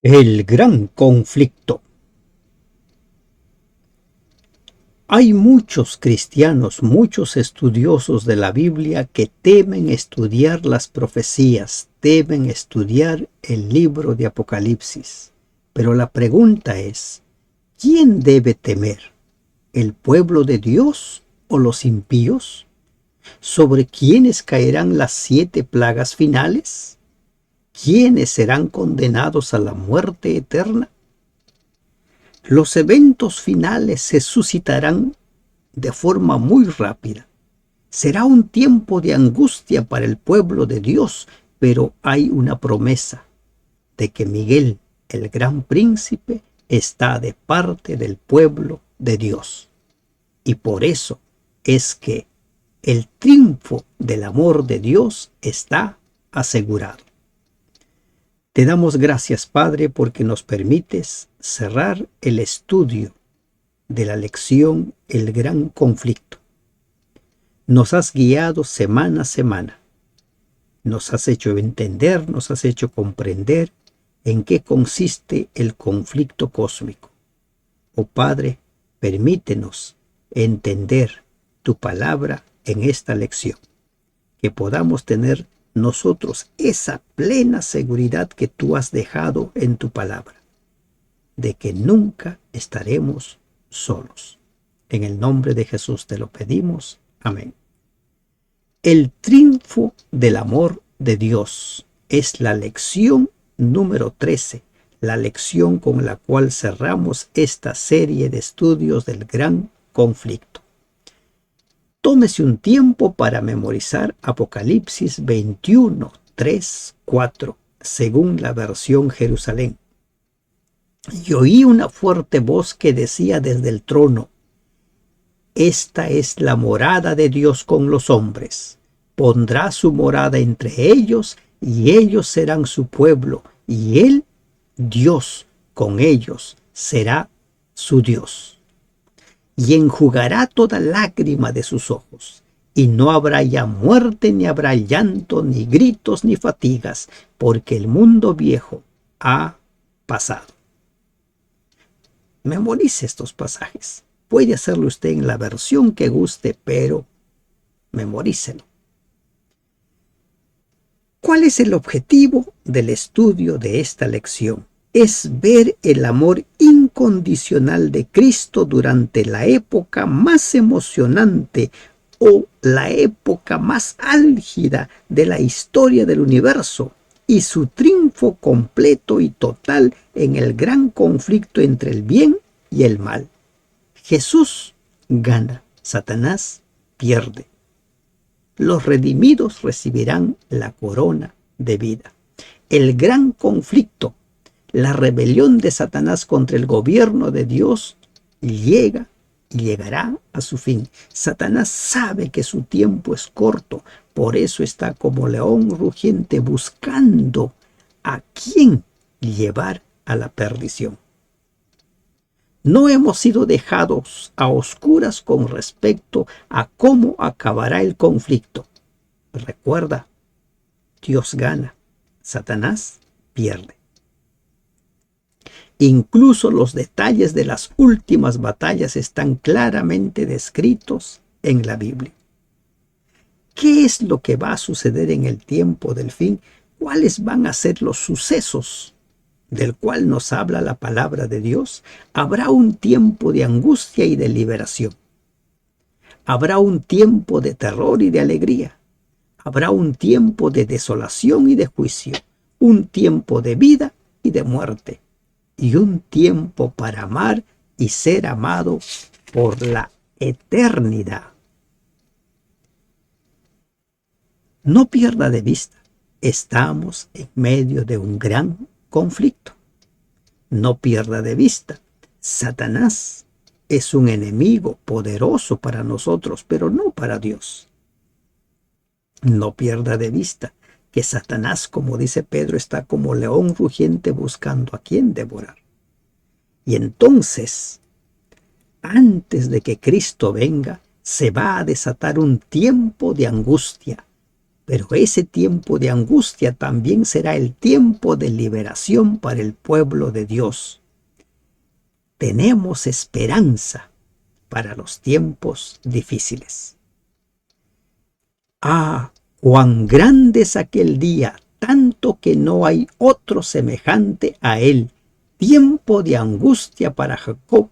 El gran conflicto. Hay muchos cristianos, muchos estudiosos de la Biblia que temen estudiar las profecías, temen estudiar el libro de Apocalipsis. Pero la pregunta es, ¿quién debe temer? ¿El pueblo de Dios o los impíos? ¿Sobre quiénes caerán las 7 plagas finales? ¿Quiénes serán condenados a la muerte eterna? Los eventos finales se suscitarán de forma muy rápida. Será un tiempo de angustia para el pueblo de Dios, pero hay una promesa de que Miguel, el gran príncipe, está de parte del pueblo de Dios. Y por eso es que el triunfo del amor de Dios está asegurado. Te damos gracias, Padre, porque nos permites cerrar el estudio de la lección El gran conflicto. Nos has guiado semana a semana. Nos has hecho entender, nos has hecho comprender en qué consiste el conflicto cósmico. Oh Padre, permítenos entender tu palabra en esta lección, que podamos tener nosotros esa plena seguridad que tú has dejado en tu palabra, de que nunca estaremos solos. En el nombre de Jesús te lo pedimos. Amén. El triunfo del amor de Dios es la lección número 13, la lección con la cual cerramos esta serie de estudios del gran conflicto. Tómese un tiempo para memorizar Apocalipsis 21, 3, 4, según la versión Jerusalén. Y oí una fuerte voz que decía desde el trono: esta es la morada de Dios con los hombres. Pondrá su morada entre ellos, y ellos serán su pueblo, y él, Dios, con ellos, será su Dios. Y enjugará toda lágrima de sus ojos, y no habrá ya muerte, ni habrá llanto, ni gritos, ni fatigas, porque el mundo viejo ha pasado. Memorice estos pasajes. Puede hacerlo usted en la versión que guste, pero memorícelo. ¿Cuál es el objetivo del estudio de esta lección? Es ver el amor incondicional de Cristo durante la época más emocionante o la época más álgida de la historia del universo, y su triunfo completo y total en el gran conflicto entre el bien y el mal. Jesús gana, Satanás pierde. Los redimidos recibirán la corona de vida. El gran conflicto, la rebelión de Satanás contra el gobierno de Dios, llega y llegará a su fin. Satanás sabe que su tiempo es corto, por eso está como león rugiente buscando a quién llevar a la perdición. No hemos sido dejados a oscuras con respecto a cómo acabará el conflicto. Recuerda, Dios gana, Satanás pierde. Incluso los detalles de las últimas batallas están claramente descritos en la Biblia. ¿Qué es lo que va a suceder en el tiempo del fin? ¿Cuáles van a ser los sucesos del cual nos habla la palabra de Dios? Habrá un tiempo de angustia y de liberación. Habrá un tiempo de terror y de alegría. Habrá un tiempo de desolación y de juicio. Un tiempo de vida y de muerte. Y un tiempo para amar y ser amado por la eternidad. No pierda de vista, estamos en medio de un gran conflicto. No pierda de vista, Satanás es un enemigo poderoso para nosotros, pero no para Dios. No pierda de vista que Satanás, como dice Pedro, está como león rugiente buscando a quien devorar. Y entonces, antes de que Cristo venga, se va a desatar un tiempo de angustia, Pero ese tiempo de angustia también será el tiempo de liberación para el pueblo de Dios. Tenemos esperanza para los tiempos difíciles. Ah, cuán grande es aquel día, tanto que no hay otro semejante a él. Tiempo de angustia para Jacob,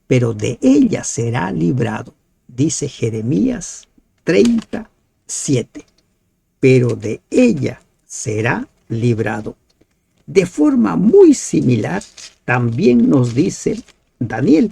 pero de ella será librado, dice Jeremías 37. Pero de ella será librado. De forma muy similar, también nos dice Daniel.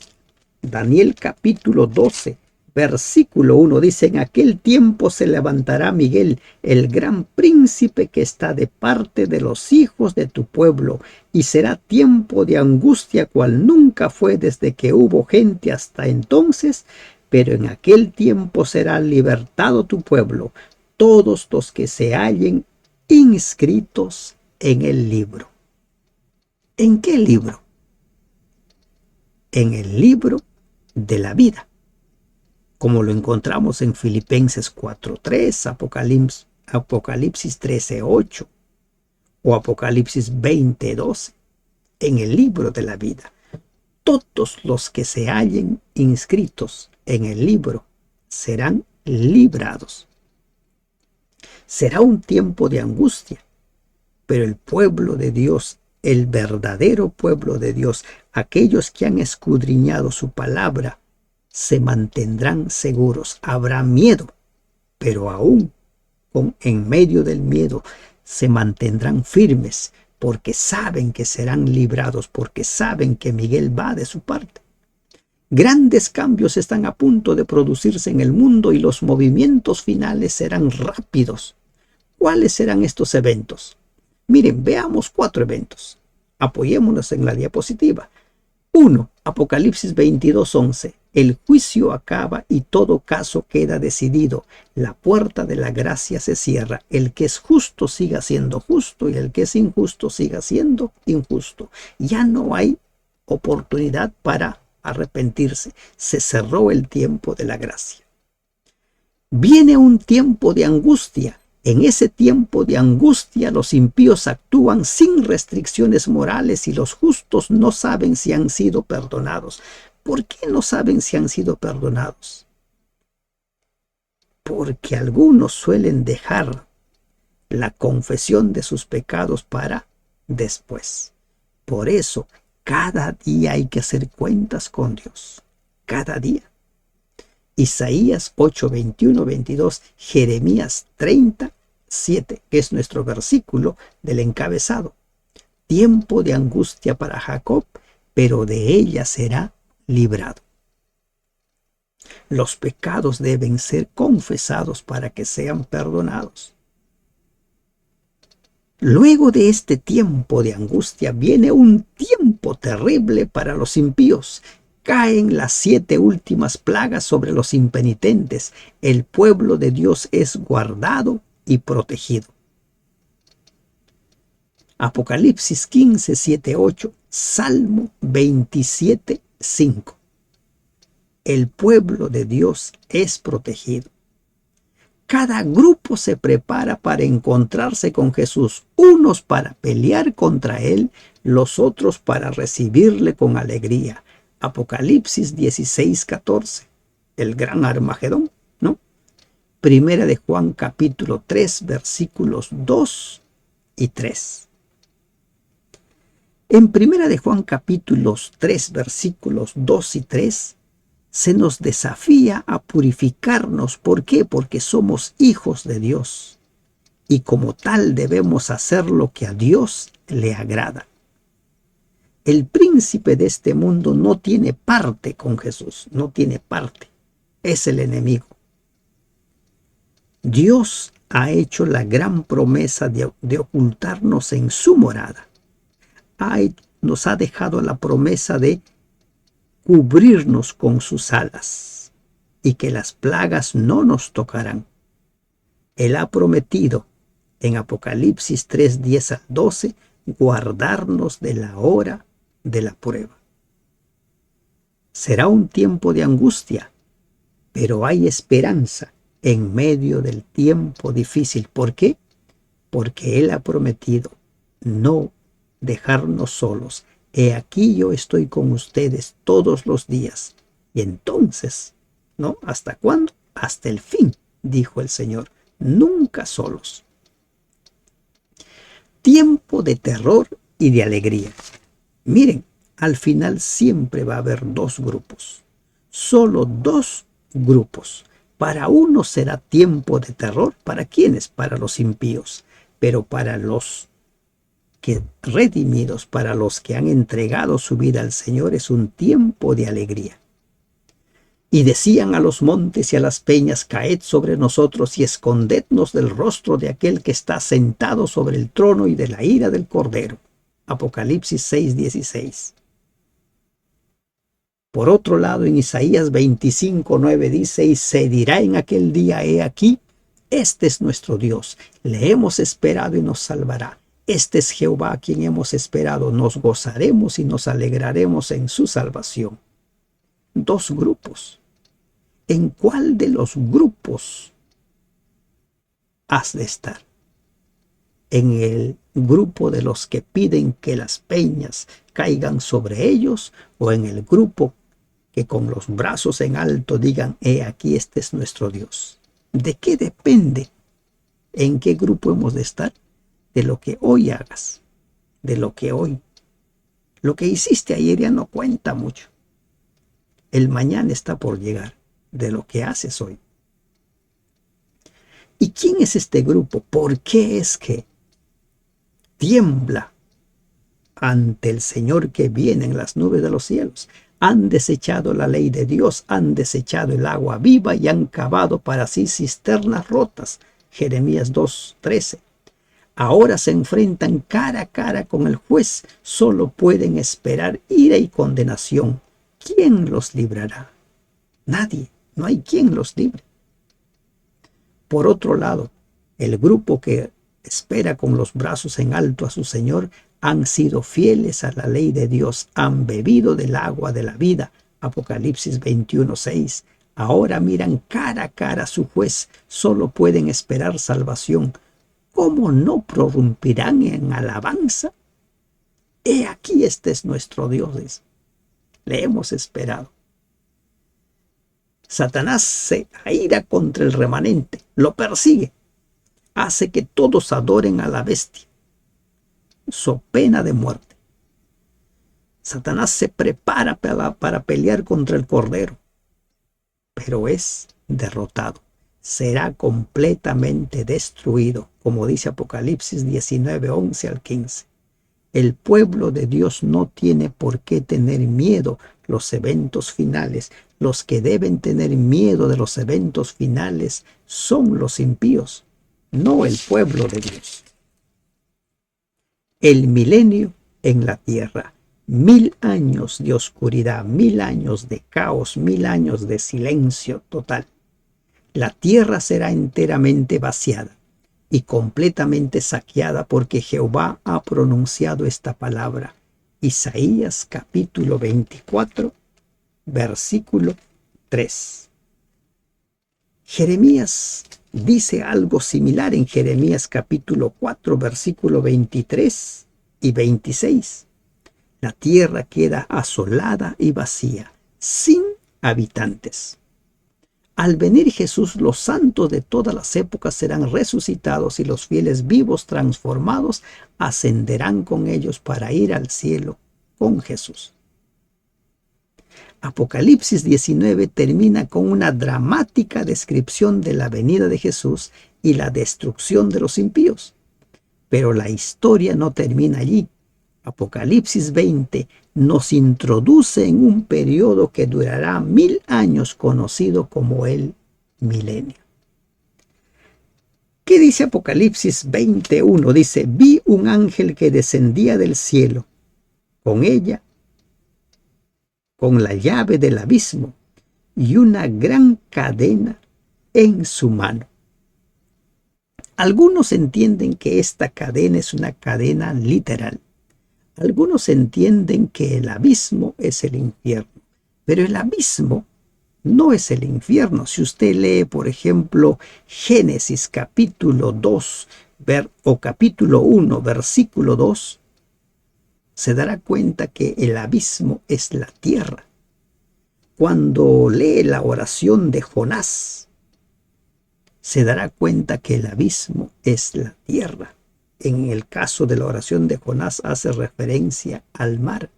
Daniel capítulo 12, versículo 1, dice: en aquel tiempo se levantará Miguel, el gran príncipe que está de parte de los hijos de tu pueblo, y será tiempo de angustia cual nunca fue desde que hubo gente hasta entonces, pero en aquel tiempo será libertado tu pueblo, todos los que se hallen inscritos en el libro. ¿En qué libro? En el libro de la vida, como lo encontramos en Filipenses 4:3, Apocalipsis 13:8 o Apocalipsis 20:12, en el libro de la vida. Todos los que se hallen inscritos en el libro serán librados. Será un tiempo de angustia, pero el pueblo de Dios, el verdadero pueblo de Dios, aquellos que han escudriñado su palabra, se mantendrán seguros. Habrá miedo, pero aún en medio del miedo se mantendrán firmes, porque saben que serán librados, porque saben que Miguel va de su parte. Grandes cambios están a punto de producirse en el mundo y los movimientos finales serán rápidos. ¿Cuáles serán estos eventos? Miren, veamos 4 eventos. Apoyémonos en la diapositiva. 1. Apocalipsis 22:11. El juicio acaba y todo caso queda decidido. La puerta de la gracia se cierra. El que es justo siga siendo justo y el que es injusto siga siendo injusto. Ya no hay oportunidad para arrepentirse. Se cerró el tiempo de la gracia. Viene un tiempo de angustia. En ese tiempo de angustia los impíos actúan sin restricciones morales y los justos no saben si han sido perdonados. ¿Por qué no saben si han sido perdonados? Porque algunos suelen dejar la confesión de sus pecados para después. Por eso, cada día hay que hacer cuentas con Dios. Cada día. Isaías 8, 21, 22, Jeremías 37, que es nuestro versículo del encabezado. Tiempo de angustia para Jacob, pero de ella será librado. Los pecados deben ser confesados para que sean perdonados. Luego de este tiempo de angustia viene un tiempo terrible para los impíos. Caen las 7 últimas plagas sobre los impenitentes. El pueblo de Dios es guardado y protegido. Apocalipsis 15, 7, 8, Salmo 27, 5. El pueblo de Dios es protegido. Cada grupo se prepara para encontrarse con Jesús, unos para pelear contra él, los otros para recibirle con alegría. Apocalipsis 16, 14, el gran Armagedón, ¿no? Primera de Juan capítulo 3, versículos 2 y 3. En Primera de Juan capítulos 3, versículos 2 y 3, se nos desafía a purificarnos. ¿Por qué? Porque somos hijos de Dios y como tal debemos hacer lo que a Dios le agrada. El príncipe de este mundo no tiene parte con Jesús, no tiene parte, es el enemigo. Dios ha hecho la gran promesa de ocultarnos en su morada. Nos ha dejado la promesa de cubrirnos con sus alas y que las plagas no nos tocarán. Él ha prometido en Apocalipsis 3, 10 al 12 guardarnos de la hora de la prueba. Será un tiempo de angustia, pero hay esperanza en medio del tiempo difícil. ¿Por qué? Porque Él ha prometido no dejarnos solos. He aquí yo estoy con ustedes todos los días. Y entonces, ¿no? ¿Hasta cuándo? Hasta el fin, dijo el Señor. Nunca solos. Tiempo de terror y de alegría. Miren, al final siempre va a haber dos grupos. Solo dos grupos. Para unos será tiempo de terror. ¿Para quiénes? Para los impíos. Pero para los que redimidos, para los que han entregado su vida al Señor, es un tiempo de alegría. Y decían a los montes y a las peñas: caed sobre nosotros y escondednos del rostro de aquel que está sentado sobre el trono y de la ira del Cordero. Apocalipsis 6:16. Por otro lado, en Isaías 25:9 dice: y se dirá en aquel día: he aquí, este es nuestro Dios, le hemos esperado y nos salvará. Este es Jehová a quien hemos esperado, nos gozaremos y nos alegraremos en su salvación. Dos grupos. ¿En cuál de los grupos has de estar? ¿En el grupo de los que piden que las peñas caigan sobre ellos, o en el grupo que con los brazos en alto digan: he aquí, este es nuestro Dios? ¿De qué depende en qué grupo hemos de estar? De lo que hoy hagas, de lo que hoy. Lo que hiciste ayer ya no cuenta mucho. El mañana está por llegar, de lo que haces hoy. ¿Y quién es este grupo? ¿Por qué es que tiembla ante el Señor que viene en las nubes de los cielos? Han desechado la ley de Dios, han desechado el agua viva y han cavado para sí cisternas rotas. Jeremías 2:13. Ahora se enfrentan cara a cara con el juez. Solo pueden esperar ira y condenación. ¿Quién los librará? Nadie. No hay quien los libre. Por otro lado, el grupo que espera con los brazos en alto a su Señor han sido fieles a la ley de Dios, han bebido del agua de la vida. Apocalipsis 21:6. Ahora miran cara a cara a su juez. Solo pueden esperar salvación. ¿Cómo no prorrumpirán en alabanza? He aquí, este es nuestro Dios. Le hemos esperado. Satanás se aira contra el remanente, lo persigue, hace que todos adoren a la bestia, so pena de muerte. Satanás se prepara para pelear contra el Cordero, pero es derrotado. Será completamente destruido, como dice Apocalipsis 19:11 al 15. El pueblo de Dios no tiene por qué tener miedo los eventos finales. Los que deben tener miedo de los eventos finales son los impíos, no el pueblo de Dios. El milenio en la tierra. 1000 años de oscuridad, 1000 años de caos, 1000 años de silencio total. La tierra será enteramente vaciada y completamente saqueada, porque Jehová ha pronunciado esta palabra. Isaías capítulo 24, versículo 3. Jeremías dice algo similar en Jeremías capítulo 4, versículo 23 y 26. La tierra queda asolada y vacía, sin habitantes. Al venir Jesús, los santos de todas las épocas serán resucitados y los fieles vivos transformados ascenderán con ellos para ir al cielo con Jesús. Apocalipsis 19 termina con una dramática descripción de la venida de Jesús y la destrucción de los impíos. Pero la historia no termina allí. Apocalipsis 20 nos introduce en un periodo que durará 1000 años, conocido como el milenio. ¿Qué dice Apocalipsis 21? Dice: vi un ángel que descendía del cielo, con ella, con la llave del abismo y una gran cadena en su mano. Algunos entienden que esta cadena es una cadena literal. Algunos entienden que el abismo es el infierno, pero el abismo no es el infierno. Si usted lee, por ejemplo, Génesis capítulo 2 o capítulo 1, versículo 2, se dará cuenta que el abismo es la tierra. Cuando lee la oración de Jonás, se dará cuenta que el abismo es la tierra. En el caso de la oración de Jonás hace referencia al mar,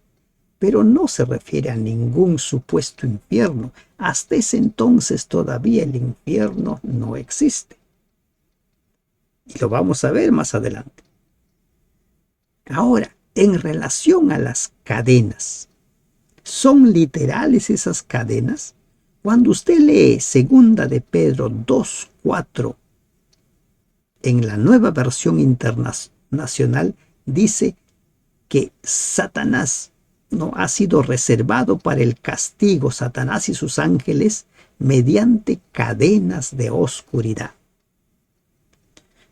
pero no se refiere a ningún supuesto infierno. Hasta ese entonces todavía el infierno no existe. Y lo vamos a ver más adelante. Ahora, en relación a las cadenas, ¿son literales esas cadenas? Cuando usted lee 2 de Pedro 2:4 en la Nueva Versión Internacional, dice que Satanás no ha sido reservado para el castigo, Satanás y sus ángeles, mediante cadenas de oscuridad.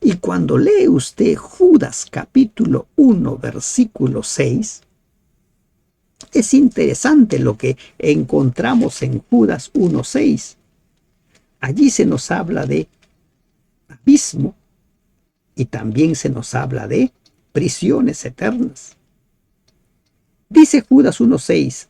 Y cuando lee usted Judas capítulo 1, versículo 6, es interesante lo que encontramos en Judas 1:6. Allí se nos habla de abismo y también se nos habla de prisiones eternas. Dice Judas 1:6,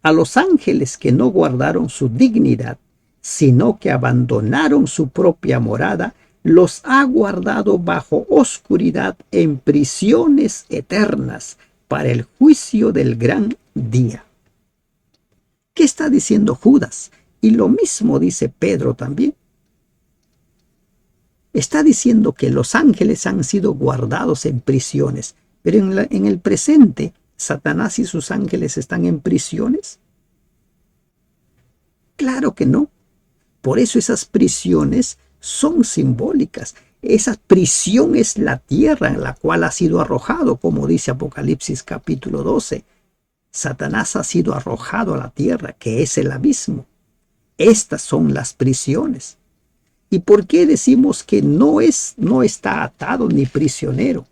a los ángeles que no guardaron su dignidad, sino que abandonaron su propia morada, los ha guardado bajo oscuridad en prisiones eternas para el juicio del gran día. ¿Qué está diciendo Judas? Y lo mismo dice Pedro también. Está diciendo que los ángeles han sido guardados en prisiones, pero en el presente, ¿Satanás y sus ángeles están en prisiones? Claro que no. Por eso esas prisiones son simbólicas. Esa prisión es la tierra en la cual ha sido arrojado, como dice Apocalipsis capítulo 12. Satanás ha sido arrojado a la tierra, que es el abismo. Estas son las prisiones. ¿Y por qué decimos que no está atado ni prisionero?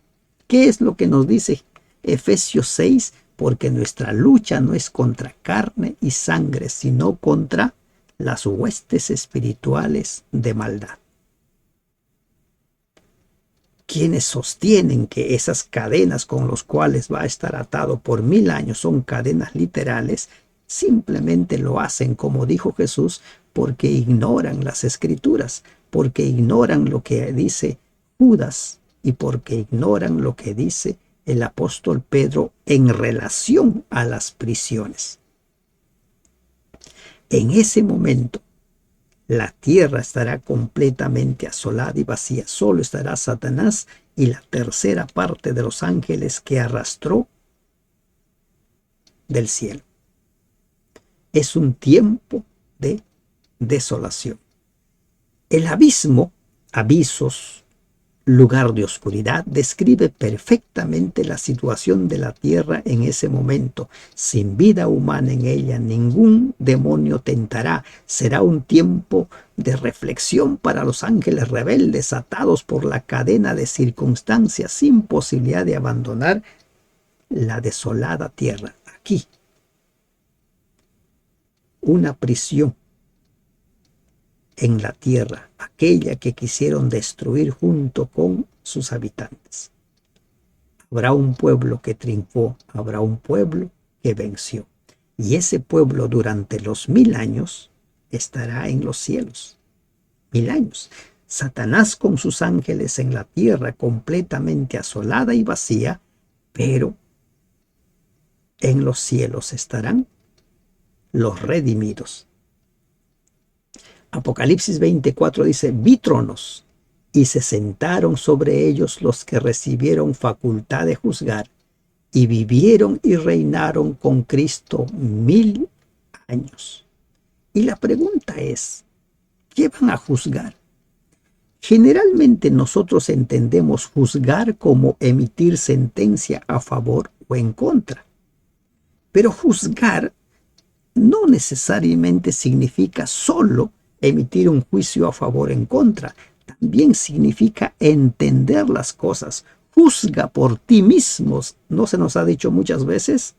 ¿Qué es lo que nos dice Efesios 6? Porque nuestra lucha no es contra carne y sangre, sino contra las huestes espirituales de maldad. Quienes sostienen que esas cadenas con las cuales va a estar atado por 1000 años son cadenas literales, simplemente lo hacen, como dijo Jesús, porque ignoran las escrituras, porque ignoran lo que dice Judas y porque ignoran lo que dice el apóstol Pedro en relación a las prisiones. En ese momento, la tierra estará completamente asolada y vacía. Solo estará Satanás y la tercera parte de los ángeles que arrastró del cielo. Es un tiempo de desolación. El abismo, abisos, lugar de oscuridad, describe perfectamente la situación de la tierra en ese momento. Sin vida humana en ella, ningún demonio tentará. Será un tiempo de reflexión para los ángeles rebeldes, atados por la cadena de circunstancias, sin posibilidad de abandonar la desolada tierra. Aquí, una prisión en la tierra, aquella que quisieron destruir junto con sus habitantes. Habrá un pueblo que triunfó, habrá un pueblo que venció. Y ese pueblo durante los 1000 años estará en los cielos. 1000 años. Satanás con sus ángeles en la tierra completamente asolada y vacía, pero en los cielos estarán los redimidos. Apocalipsis 24 dice, vi tronos y se sentaron sobre ellos los que recibieron facultad de juzgar y vivieron y reinaron con Cristo 1000 años. Y la pregunta es, ¿qué van a juzgar? Generalmente nosotros entendemos juzgar como emitir sentencia a favor o en contra. Pero juzgar no necesariamente significa solo emitir un juicio a favor o en contra. También significa entender las cosas. Juzga por ti mismo. ¿No se nos ha dicho muchas veces?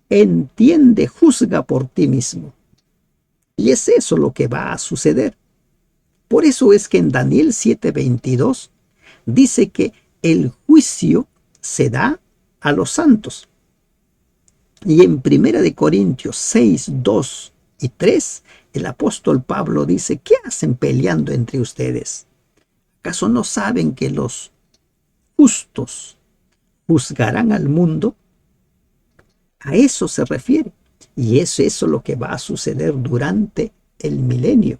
Entiende, juzga por ti mismo. Y es eso lo que va a suceder. Por eso es que en Daniel 7:22 dice que el juicio se da a los santos. Y en 1 Corintios 6:2 y 3, el apóstol Pablo dice: ¿qué hacen peleando entre ustedes? ¿Acaso no saben que los justos juzgarán al mundo? A eso se refiere. Y es eso lo que va a suceder durante el milenio.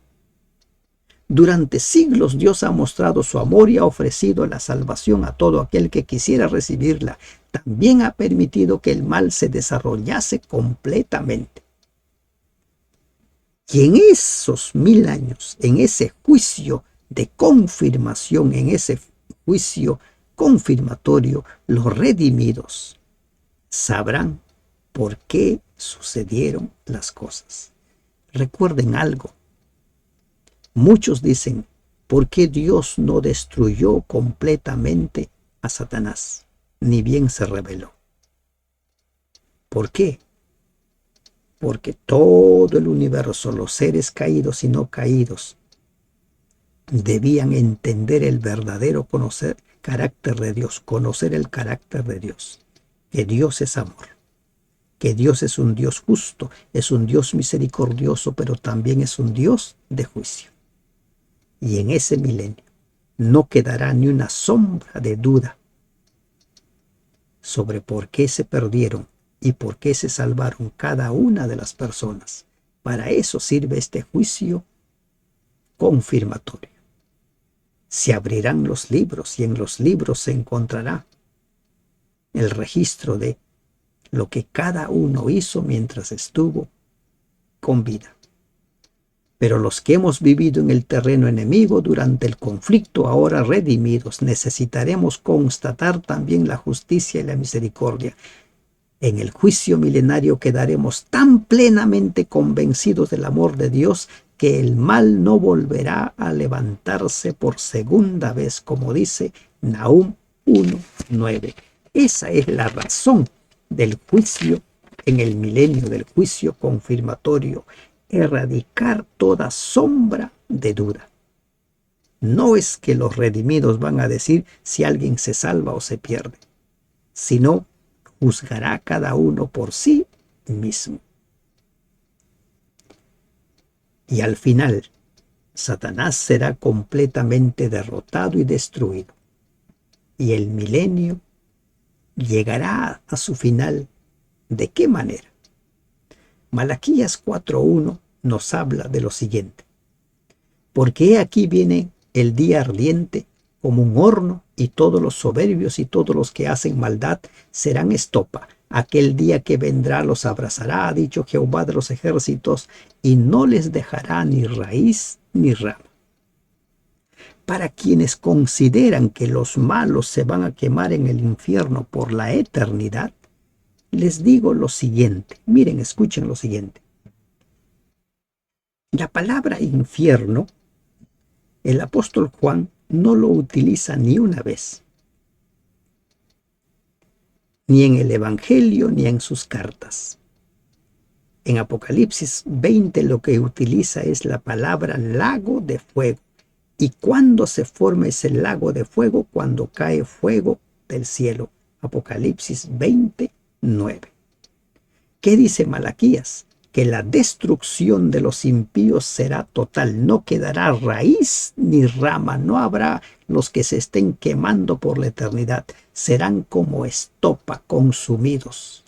Durante siglos Dios ha mostrado su amor y ha ofrecido la salvación a todo aquel que quisiera recibirla. También ha permitido que el mal se desarrollase completamente. Y en esos 1000 años, en ese juicio de confirmación, en ese juicio confirmatorio, los redimidos sabrán por qué sucedieron las cosas. Recuerden algo. Muchos dicen: ¿por qué Dios no destruyó completamente a Satanás? Ni bien se rebeló. ¿Por qué? Porque todo el universo, los seres caídos y no caídos, debían entender el verdadero carácter de Dios, conocer el carácter de Dios, que Dios es amor, que Dios es un Dios justo, es un Dios misericordioso, pero también es un Dios de juicio. Y en ese milenio no quedará ni una sombra de duda sobre por qué se perdieron y por qué se salvaron cada una de las personas. Para eso sirve este juicio confirmatorio. Se abrirán los libros y en los libros se encontrará el registro de lo que cada uno hizo mientras estuvo con vida. Pero los que hemos vivido en el terreno enemigo durante el conflicto, ahora redimidos, necesitaremos constatar también la justicia y la misericordia. En el juicio milenario quedaremos tan plenamente convencidos del amor de Dios que el mal no volverá a levantarse por segunda vez, como dice Nahum 1:9. Esa es la razón del juicio en el milenio, del juicio confirmatorio: erradicar toda sombra de duda. No es que los redimidos van a decir si alguien se salva o se pierde, sino juzgará cada uno por sí mismo. Y al final, Satanás será completamente derrotado y destruido. Y el milenio llegará a su final. ¿De qué manera? Malaquías 4:1 nos habla de lo siguiente: porque aquí viene el día ardiente como un horno, y todos los soberbios y todos los que hacen maldad serán estopa. Aquel día que vendrá los abrazará, ha dicho Jehová de los ejércitos, y no les dejará ni raíz ni rama. Para quienes consideran que los malos se van a quemar en el infierno por la eternidad, les digo lo siguiente. Miren, escuchen lo siguiente. La palabra infierno, el apóstol Juan no lo utiliza ni una vez, ni en el Evangelio ni en sus cartas. En Apocalipsis 20 lo que utiliza es la palabra lago de fuego. ¿Y cuándo se forma ese lago de fuego? Cuando cae fuego del cielo. Apocalipsis 20:9. ¿Qué dice Malaquías? Que la destrucción de los impíos será total. No quedará raíz ni rama. No habrá los que se estén quemando por la eternidad. Serán como estopa, consumidos.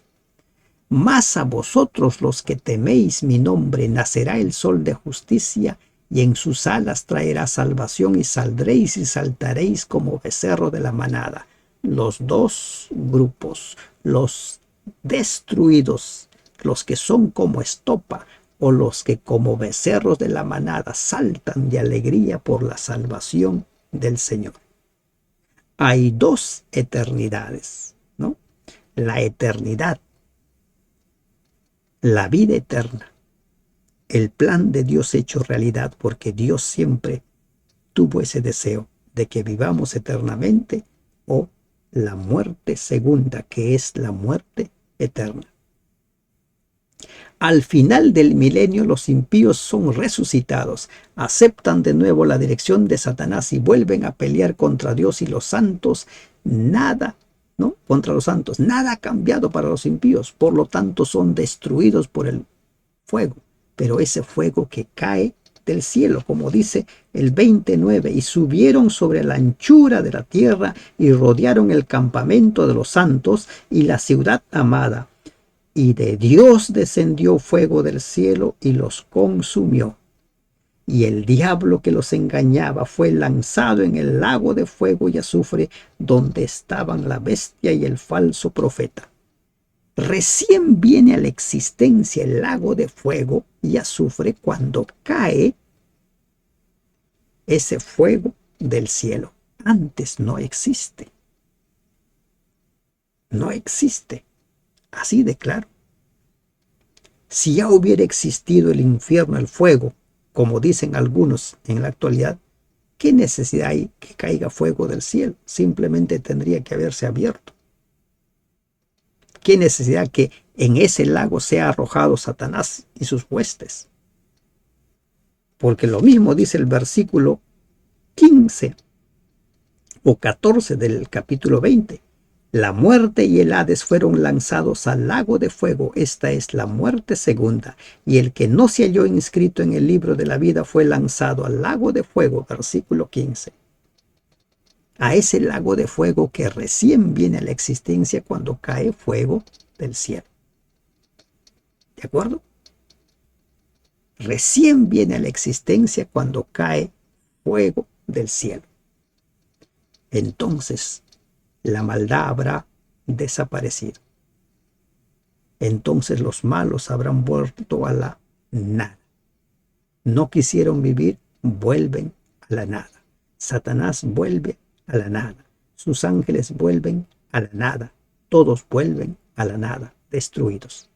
Mas a vosotros los que teméis mi nombre nacerá el sol de justicia, y en sus alas traerá salvación, y saldréis y saltaréis como becerro de la manada. Los dos grupos, los destruidos, los que son como estopa, o los que como becerros de la manada saltan de alegría por la salvación del Señor. Hay dos eternidades, ¿no? La eternidad, la vida eterna, el plan de Dios hecho realidad, porque Dios siempre tuvo ese deseo de que vivamos eternamente, o la muerte segunda, que es la muerte eterna. Al final del milenio los impíos son resucitados, aceptan de nuevo la dirección de Satanás y vuelven a pelear contra Dios y los santos. Nada, ¿no? Contra los santos. Nada ha cambiado para los impíos. Por lo tanto son destruidos por el fuego. Pero ese fuego que cae del cielo, como dice el 29, y subieron sobre la anchura de la tierra y rodearon el campamento de los santos y la ciudad amada. Y de Dios descendió fuego del cielo y los consumió. Y el diablo que los engañaba fue lanzado en el lago de fuego y azufre, donde estaban la bestia y el falso profeta. Recién viene a la existencia el lago de fuego y azufre cuando cae ese fuego del cielo. Antes no existe. No existe. Así de claro. Si ya hubiera existido el infierno, el fuego, como dicen algunos en la actualidad, ¿qué necesidad hay que caiga fuego del cielo? Simplemente tendría que haberse abierto. ¿Qué necesidad que en ese lago sea arrojado Satanás y sus huestes? Porque lo mismo dice el versículo 15 o 14 del capítulo 20. La muerte y el Hades fueron lanzados al lago de fuego. Esta es la muerte segunda. Y el que no se halló inscrito en el libro de la vida fue lanzado al lago de fuego. Versículo 15. A ese lago de fuego que recién viene a la existencia cuando cae fuego del cielo. ¿De acuerdo? Recién viene a la existencia cuando cae fuego del cielo. Entonces la maldad habrá desaparecido. Entonces los malos habrán vuelto a la nada. No quisieron vivir, vuelven a la nada. Satanás vuelve a la nada. Sus ángeles vuelven a la nada. Todos vuelven a la nada, destruidos.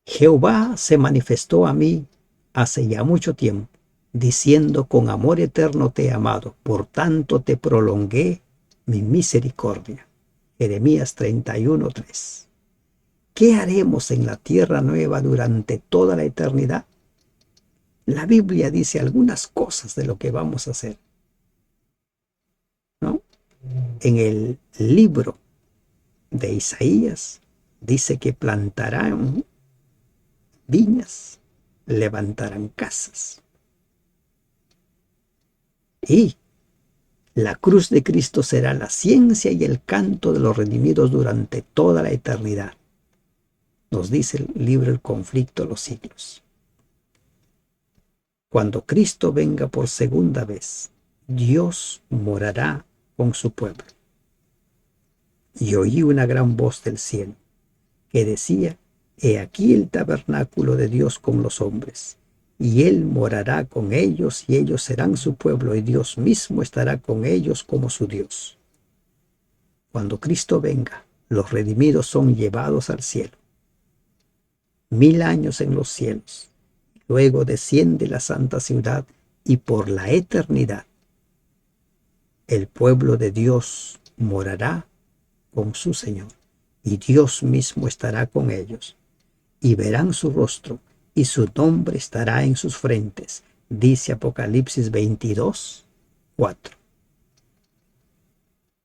Jehová se manifestó a mí hace ya mucho tiempo, diciendo: con amor eterno te he amado, por tanto te prolongué mi misericordia. Jeremías 31:3. ¿Qué haremos en la tierra nueva durante toda la eternidad? La Biblia dice algunas cosas de lo que vamos a hacer, ¿no? En el libro de Isaías dice que plantarán viñas, levantarán casas. Y la cruz de Cristo será la ciencia y el canto de los redimidos durante toda la eternidad. Nos dice el libro El conflicto de los siglos. Cuando Cristo venga por segunda vez, Dios morará con su pueblo. Y oí una gran voz del cielo que decía: he aquí el tabernáculo de Dios con los hombres, y Él morará con ellos, y ellos serán su pueblo, y Dios mismo estará con ellos como su Dios. Cuando Cristo venga, los redimidos son llevados al cielo. 1000 años en los cielos. Luego desciende la santa ciudad, y por la eternidad el pueblo de Dios morará con su Señor, y Dios mismo estará con ellos, y verán su rostro, y su nombre estará en sus frentes, dice Apocalipsis 22:4.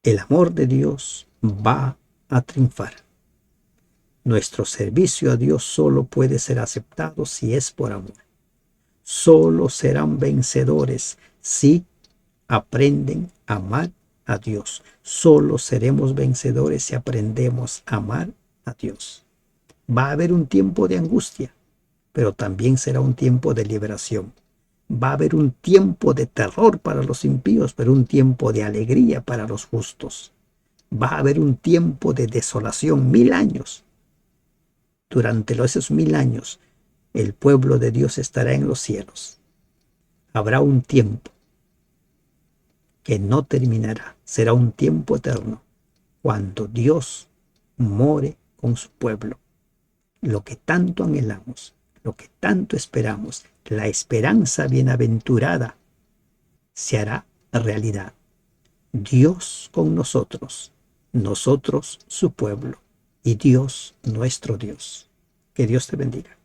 El amor de Dios va a triunfar. Nuestro servicio a Dios solo puede ser aceptado si es por amor. Solo serán vencedores si aprenden a amar a Dios. Solo seremos vencedores si aprendemos a amar a Dios. Va a haber un tiempo de angustia, pero también será un tiempo de liberación. Va a haber un tiempo de terror para los impíos, pero un tiempo de alegría para los justos. Va a haber un tiempo de desolación, 1000 años. Durante esos 1000 años, el pueblo de Dios estará en los cielos. Habrá un tiempo que no terminará. Será un tiempo eterno, cuando Dios more con su pueblo. Lo que tanto anhelamos, lo que tanto esperamos, la esperanza bienaventurada, se hará realidad. Dios con nosotros, nosotros su pueblo. y Dios nuestro Dios. Que Dios te bendiga.